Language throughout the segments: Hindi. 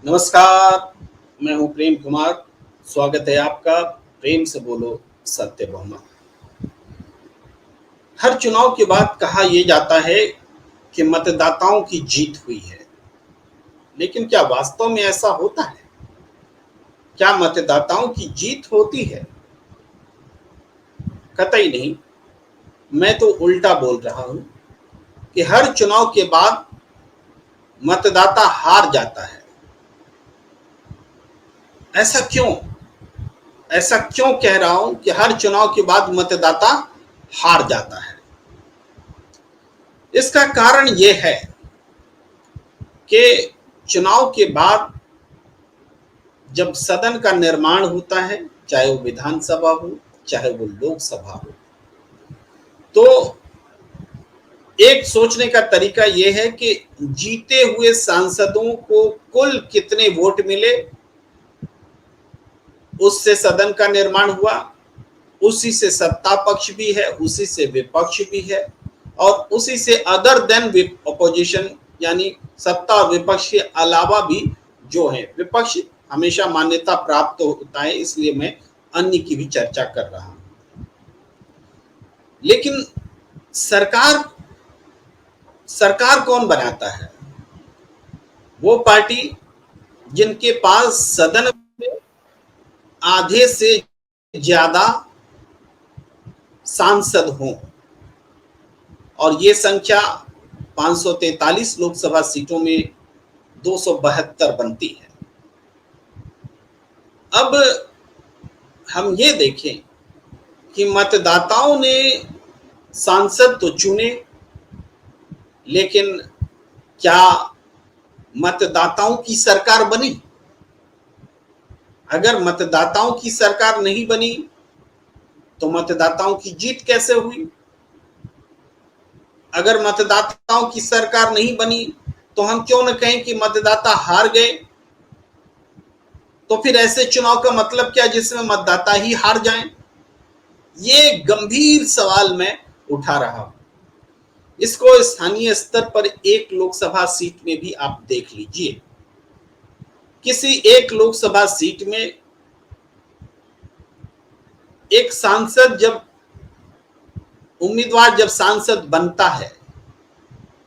नमस्कार। मैं हूं प्रेम कुमार। स्वागत है आपका प्रेम से बोलो सत्य बहुमत। हर चुनाव के बाद कहा यह जाता है कि मतदाताओं की जीत हुई है, लेकिन क्या वास्तव में ऐसा होता है? क्या मतदाताओं की जीत होती है? कतई नहीं। मैं तो उल्टा बोल रहा हूं कि हर चुनाव के बाद मतदाता हार जाता है। ऐसा क्यों? ऐसा क्यों कह रहा हूं कि हर चुनाव के बाद मतदाता हार जाता है? इसका कारण यह है कि चुनाव के बाद जब सदन का निर्माण होता है, चाहे वो विधानसभा हो चाहे वो लोकसभा हो, तो एक सोचने का तरीका यह है कि जीते हुए सांसदों को कुल कितने वोट मिले, उससे सदन का निर्माण हुआ। उसी से सत्ता पक्ष भी है, उसी से विपक्ष भी है, और उसी से अदर देन अपोजिशन, यानी सत्ता और विपक्ष के अलावा भी जो है, विपक्ष हमेशा मान्यता प्राप्त होता है, इसलिए मैं अन्य की भी चर्चा कर रहा हूं। लेकिन सरकार सरकार कौन बनाता है? वो पार्टी जिनके पास सदन में आधे से ज्यादा सांसद हों, और ये संख्या 543 लोकसभा सीटों में 272 बनती है। अब हम ये देखें कि मतदाताओं ने सांसद तो चुने, लेकिन क्या मतदाताओं की सरकार बनी? अगर मतदाताओं की सरकार नहीं बनी तो मतदाताओं की जीत कैसे हुई? अगर मतदाताओं की सरकार नहीं बनी तो हम क्यों न कहें कि मतदाता हार गए? तो फिर ऐसे चुनाव का मतलब क्या जिसमें मतदाता ही हार जाएं? ये गंभीर सवाल मैं उठा रहा हूं। इसको स्थानीय स्तर पर एक लोकसभा सीट में भी आप देख लीजिए। किसी एक लोकसभा सीट में एक सांसद उम्मीदवार जब सांसद बनता है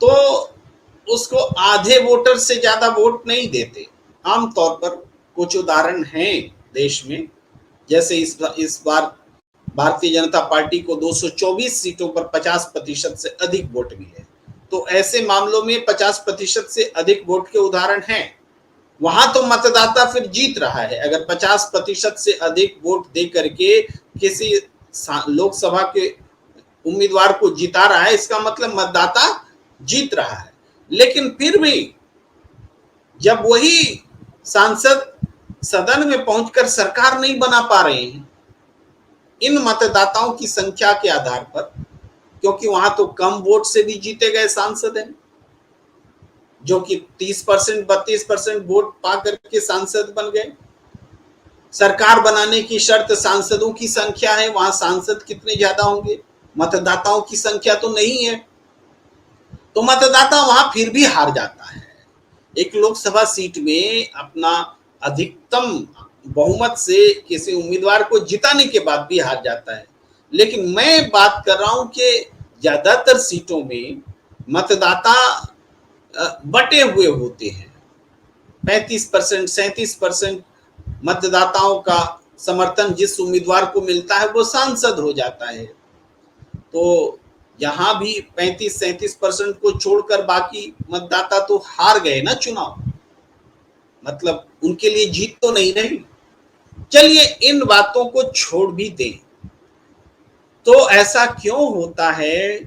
तो उसको आधे वोटर से ज्यादा वोट नहीं देते। आमतौर पर कुछ उदाहरण हैं देश में, जैसे इस बार भारतीय जनता पार्टी को 224 सीटों पर 50% से अधिक वोट मिले। तो ऐसे मामलों में 50% से अधिक वोट के उदाहरण हैं। वहां तो मतदाता फिर जीत रहा है। अगर 50% से अधिक वोट दे करके किसी लोकसभा के उम्मीदवार को जिता रहा है, इसका मतलब मतदाता जीत रहा है। लेकिन फिर भी जब वही सांसद सदन में पहुंचकर सरकार नहीं बना पा रहे हैं इन मतदाताओं की संख्या के आधार पर, क्योंकि वहां तो कम वोट से भी जीते गए सांसद हैं, जो कि 30% 32% वोट पा करके सांसद बन गए। सरकार बनाने की शर्त सांसदों की संख्या है, वहां सांसद कितने ज्यादा होंगे? मतदाताओं की संख्या तो नहीं है। तो मतदाता वहां फिर भी हार जाता है। एक लोकसभा सीट में अपना अधिकतम बहुमत से किसी उम्मीदवार को जिताने के बाद भी हार जाता है। लेकिन मैं बात कर रहा हूं कि ज्यादातर सीटों में मतदाता बटे हुए होते हैं। 35% 37% मतदाताओं का समर्थन जिस उम्मीदवार को मिलता है वो सांसद हो जाता है। तो यहां भी 35-37% को छोड़कर बाकी मतदाता तो हार गए ना चुनाव। मतलब उनके लिए जीत तो नहीं रही। चलिए इन बातों को छोड़ भी दें। तो ऐसा क्यों होता है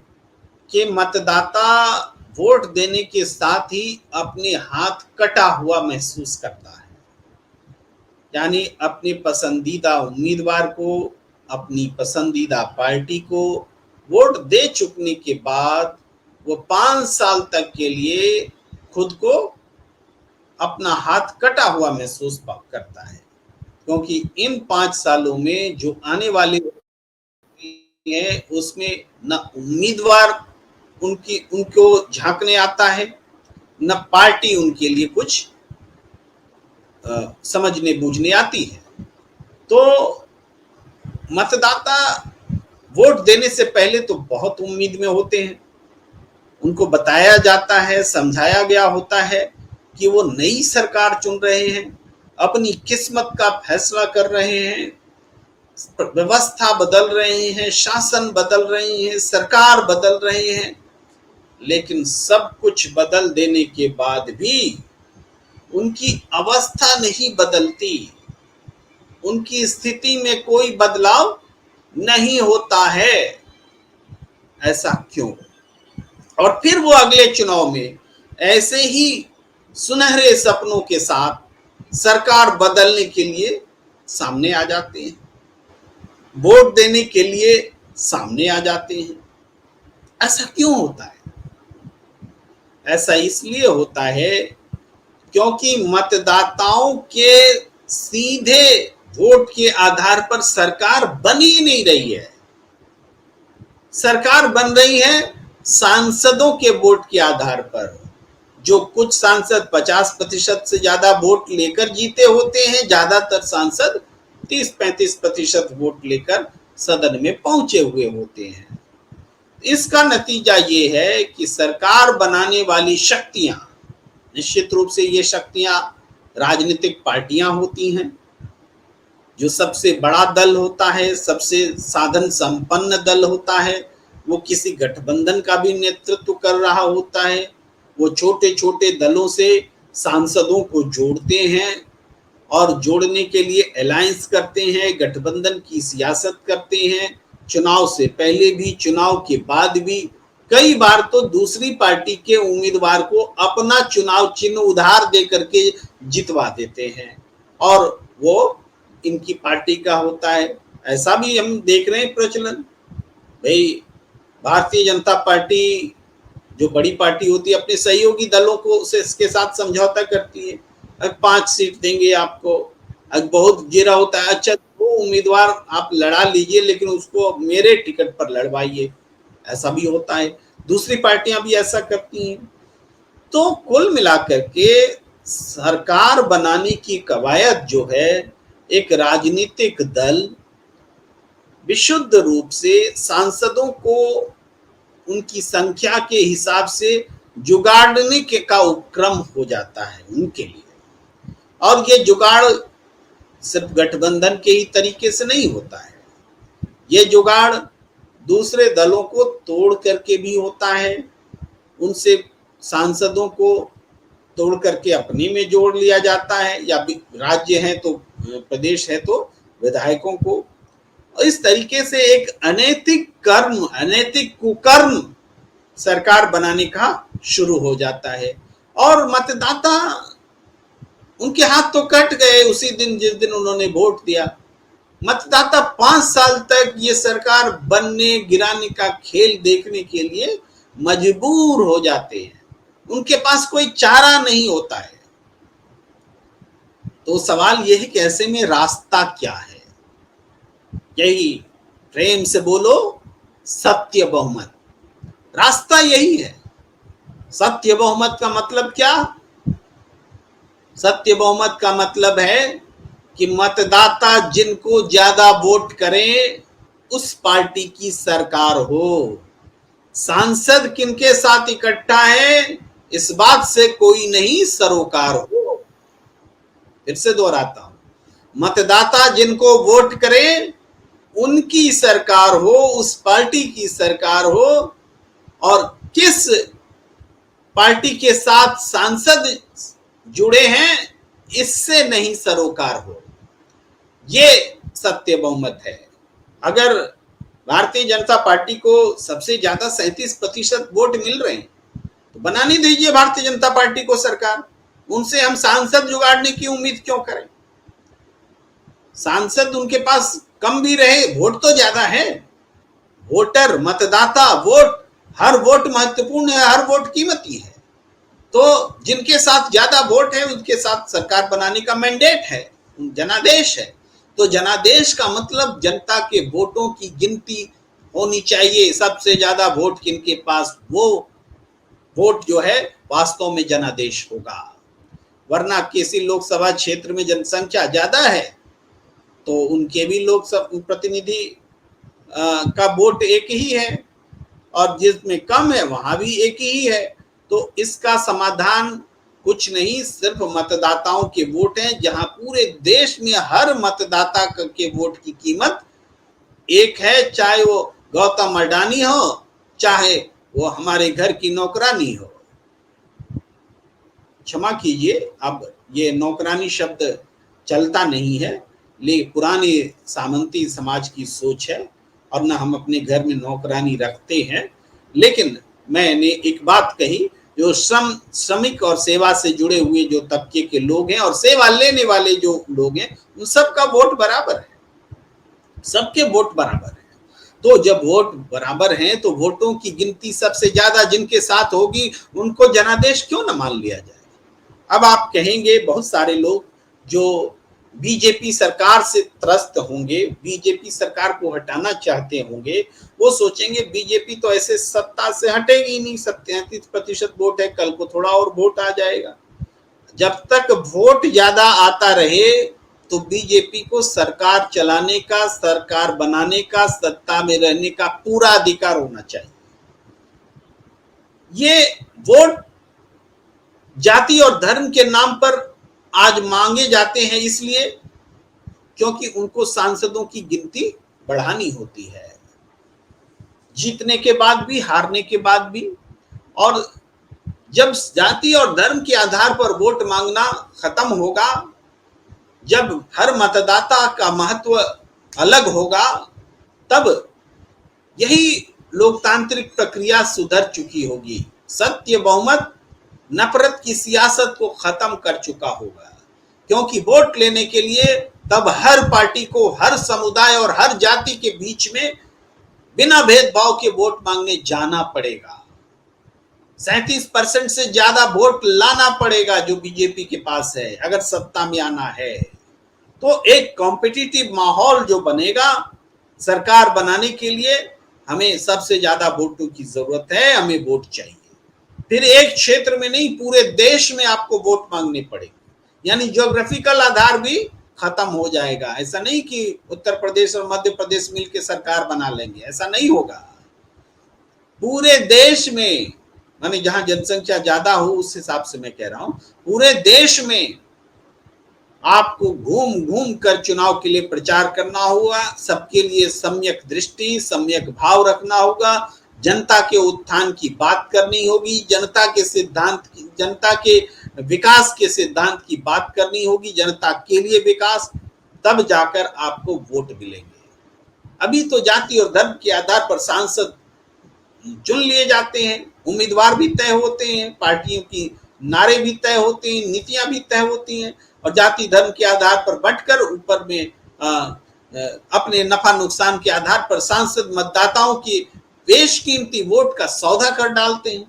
कि मतदाता वोट देने के साथ ही अपने हाथ कटा हुआ महसूस करता है? यानी अपने पसंदीदा उम्मीदवार को, अपनी पसंदीदा पार्टी को वोट दे चुकने के बाद वो 5 साल तक के लिए खुद को अपना हाथ कटा हुआ महसूस करता है, क्योंकि इन 5 सालों में जो आने वाले हैं उसमें न उम्मीदवार उनको झांकने आता है, न पार्टी उनके लिए कुछ समझने बूझने आती है। तो मतदाता वोट देने से पहले तो बहुत उम्मीद में होते हैं। उनको बताया जाता है, समझाया गया होता है कि वो नई सरकार चुन रहे हैं, अपनी किस्मत का फैसला कर रहे हैं, व्यवस्था बदल रहे हैं, शासन बदल रहे हैं, सरकार बदल रहे हैं। लेकिन सब कुछ बदल देने के बाद भी उनकी अवस्था नहीं बदलती, उनकी स्थिति में कोई बदलाव नहीं होता है। ऐसा क्यों? और फिर वो अगले चुनाव में ऐसे ही सुनहरे सपनों के साथ सरकार बदलने के लिए सामने आ जाते हैं, वोट देने के लिए सामने आ जाते हैं। ऐसा क्यों होता है? ऐसा इसलिए होता है क्योंकि मतदाताओं के सीधे वोट के आधार पर सरकार बन ही नहीं रही है। सरकार बन रही है सांसदों के वोट के आधार पर। जो कुछ सांसद 50% से ज्यादा वोट लेकर जीते होते हैं, ज्यादातर सांसद 30-35% वोट लेकर सदन में पहुंचे हुए होते हैं। इसका नतीजा ये है कि सरकार बनाने वाली शक्तियां, निश्चित रूप से ये शक्तियां राजनीतिक पार्टियां होती हैं। जो सबसे बड़ा दल होता है, सबसे साधन संपन्न दल होता है, वो किसी गठबंधन का भी नेतृत्व कर रहा होता है। वो छोटे छोटे दलों से सांसदों को जोड़ते हैं और जोड़ने के लिए अलायंस करते हैं, गठबंधन की सियासत करते हैं। चुनाव से पहले भी, चुनाव के बाद भी, कई बार तो दूसरी पार्टी के उम्मीदवार को अपना चुनाव चिन्ह उधार दे करके जितवा देते हैं और वो इनकी पार्टी का होता है। ऐसा भी हम देख रहे हैं प्रचलन। भाई, भारतीय जनता पार्टी जो बड़ी पार्टी होती है अपने सहयोगी दलों को से इसके साथ समझौता करती है, अब 5 सीट देंगे आपको। अब बहुत गिरा होता है, अच्छा वो उम्मीदवार आप लड़ा लीजिए लेकिन उसको मेरे टिकट पर लड़वाइए। ऐसा भी होता है, दूसरी पार्टियां भी ऐसा करती हैं। तो कुल मिलाकर के सरकार बनाने की कवायद जो है, एक राजनीतिक दल विशुद्ध रूप से सांसदों को उनकी संख्या के हिसाब से जुगाड़ने के का उपक्रम हो जाता है उनके लिए। और ये जुगाड़ सिर्फ गठबंधन के ही तरीके से नहीं होता है, ये जुगाड़ दूसरे दलों को तोड़ करके भी होता है। उनसे सांसदों को तोड़ करके अपने में जोड़ लिया जाता है, या राज्य है तो प्रदेश है तो विधायकों को। इस तरीके से एक अनैतिक कर्म, अनैतिक कुकर्म सरकार बनाने का शुरू हो जाता है। और मतदाता, उनके हाथ तो कट गए उसी दिन जिस दिन उन्होंने वोट दिया। मतदाता 5 साल तक ये सरकार बनने गिराने का खेल देखने के लिए मजबूर हो जाते हैं, उनके पास कोई चारा नहीं होता है। तो सवाल यह है कि ऐसे में रास्ता क्या है? यही, प्रेम से बोलो, सत्य बहुमत। रास्ता यही है। सत्य बहुमत का मतलब क्या? सत्य बहुमत का मतलब है कि मतदाता जिनको ज्यादा वोट करें उस पार्टी की सरकार हो। सांसद किनके साथ इकट्ठा है इस बात से कोई नहीं सरोकार हो। फिर से दोहराता हूं, मतदाता जिनको वोट करे उनकी सरकार हो, उस पार्टी की सरकार हो। और किस पार्टी के साथ सांसद जुड़े हैं इससे नहीं सरोकार हो। ये सत्य बहुमत है। अगर भारतीय जनता पार्टी को सबसे ज्यादा 37% वोट मिल रहे हैं तो बनाने दीजिए भारतीय जनता पार्टी को सरकार। उनसे हम सांसद जुगाड़ने की उम्मीद क्यों करें? सांसद उनके पास कम भी रहे, वोट तो ज्यादा है। वोटर, मतदाता, वोट, हर वोट महत्वपूर्ण है, हर वोट कीमती है। तो जिनके साथ ज्यादा वोट है उनके साथ सरकार बनाने का मैंडेट है, जनादेश है। तो जनादेश का मतलब जनता के वोटों की गिनती होनी चाहिए। सबसे ज्यादा वोट किनके पास, वो वोट जो है वास्तव में जनादेश होगा। वरना किसी लोकसभा क्षेत्र में जनसंख्या ज्यादा है तो उनके भी लोकसभा प्रतिनिधि का वोट एक ही है, और जिसमें कम है वहां भी एक ही है। तो इसका समाधान कुछ नहीं, सिर्फ मतदाताओं के वोट हैं, जहां पूरे देश में हर मतदाता के वोट की कीमत एक है, चाहे वो गौतम अडानी हो, चाहे वो हमारे घर की नौकरानी हो। क्षमा कीजिए, अब ये नौकरानी शब्द चलता नहीं है, लेकिन पुराने सामंती समाज की सोच है और न हम अपने घर में नौकरानी रखते हैं। लेकिन मैंने एक बात कही, जो श्रमिक और सेवा से जुड़े हुए जो तबके के लोग हैं और सेवा लेने वाले जो लोग हैं, उन सबका वोट बराबर है, सबके वोट बराबर है। तो जब वोट बराबर हैं तो वोटों की गिनती सबसे ज्यादा जिनके साथ होगी उनको जनादेश क्यों न मान लिया जाए। अब आप कहेंगे, बहुत सारे लोग जो बीजेपी सरकार से त्रस्त होंगे, बीजेपी सरकार को हटाना चाहते होंगे, वो सोचेंगे बीजेपी तो ऐसे सत्ता से हटेगी नहीं, 37% वोट है, कल को थोड़ा और वोट आ जाएगा। जब तक वोट ज्यादा आता रहे तो बीजेपी को सरकार चलाने का, सरकार बनाने का, सत्ता में रहने का पूरा अधिकार होना चाहिए। ये वोट जाति और धर्म के नाम पर आज मांगे जाते हैं, इसलिए क्योंकि उनको सांसदों की गिनती बढ़ानी होती है, जीतने के बाद भी, हारने के बाद भी। और जब जाति और धर्म के आधार पर वोट मांगना खत्म होगा, जब हर मतदाता का महत्व अलग होगा, तब यही लोकतांत्रिक प्रक्रिया सुधर चुकी होगी। सत्य बहुमत नफरत की सियासत को खत्म कर चुका होगा, क्योंकि वोट लेने के लिए तब हर पार्टी को, हर समुदाय और हर जाति के बीच में बिना भेदभाव के वोट मांगने जाना पड़ेगा। 37% से ज्यादा वोट लाना पड़ेगा जो बीजेपी के पास है, अगर सत्ता में आना है। तो एक कॉम्पिटिटिव माहौल जो बनेगा सरकार बनाने के लिए, हमें सबसे ज्यादा वोटों की जरूरत है, हमें वोट चाहिए। फिर एक क्षेत्र में नहीं, पूरे देश में आपको वोट मांगने पड़ेंगे, यानी ज्योग्राफिकल आधार भी खत्म हो जाएगा। ऐसा नहीं कि उत्तर प्रदेश और मध्य प्रदेश मिलकर सरकार बना लेंगे, ऐसा नहीं होगा। पूरे देश में, माने जहां जनसंख्या ज्यादा हो उस हिसाब से मैं कह रहा हूं, पूरे देश में आपको घूम घूम कर चुनाव के लिए प्रचार करना होगा। सबके लिए सम्यक दृष्टि, सम्यक भाव रखना होगा, जनता के उत्थान की बात करनी होगी, जनता के सिद्धांत की, जनता के विकास के सिद्धांत की बात करनी होगी, जनता के लिए विकास, तब जाकर आपको वोट मिलेंगे। अभी तो जाति और धर्म के आधार पर सांसद चुन लिए जाते हैं, उम्मीदवार भी तय होते हैं, पार्टियों की नारे भी तय होते हैं, नीतियां भी तय होती हैं, और जाति धर्म के आधार पर बंटकर ऊपर में अपने नफा नुकसान के आधार पर सांसद मतदाताओं की बेशकीमती वोट का सौदा कर डालते हैं।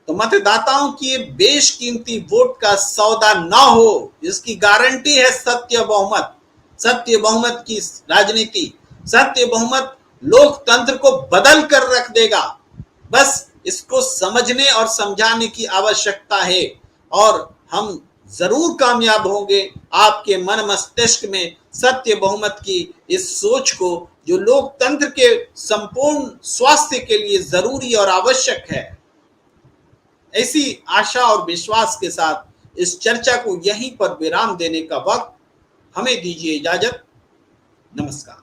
तो मतदाताओं की बेशकीमती वोट का सौदा ना हो, इसकी गारंटी है सत्य बहुमत। सत्य बहुमत की राजनीति, सत्य बहुमत लोकतंत्र को बदल कर रख देगा। बस इसको समझने और समझाने की आवश्यकता है, और हम जरूर कामयाब होंगे आपके मन मस्तिष्क में सत्य बहुमत की इस सोच को, जो लोकतंत्र के संपूर्ण स्वास्थ्य के लिए जरूरी और आवश्यक है। ऐसी आशा और विश्वास के साथ इस चर्चा को यहीं पर विराम देने का वक्त हमें दीजिए इजाजत। नमस्कार।